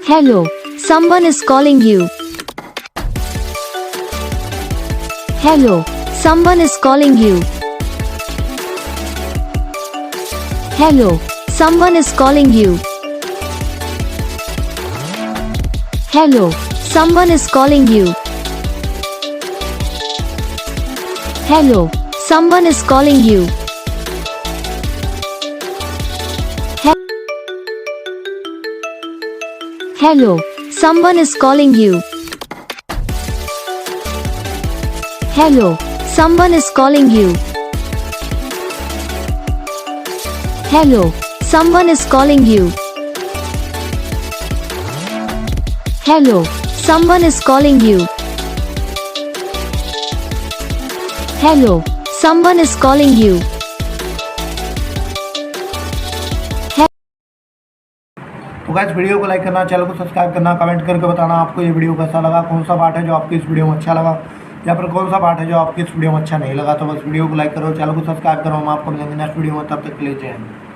Hello, someone is calling you. Hello, someone is calling you. Hello, someone is calling you. Hello, someone is calling you. Hello, someone is calling you. Hello, someone is calling you. Hello, someone is calling you. Hello, someone is calling you. Hello, someone is calling you. Hello, someone is calling you. तो guys video को like करना, channel को subscribe करना, comment करके बताना आपको ये video कैसा लगा, कौन सा पार्ट है जो आपको इस वीडियो में अच्छा लगा या फिर कौन सा पार्ट है जो आपको इस वीडियो में अच्छा नहीं लगा। तो बस वीडियो को लाइक करो, चैनल को सब्सक्राइब करो। हम आपको मिलेंगे नेक्स्ट वीडियो में, तब तक के लिए जय हिंद।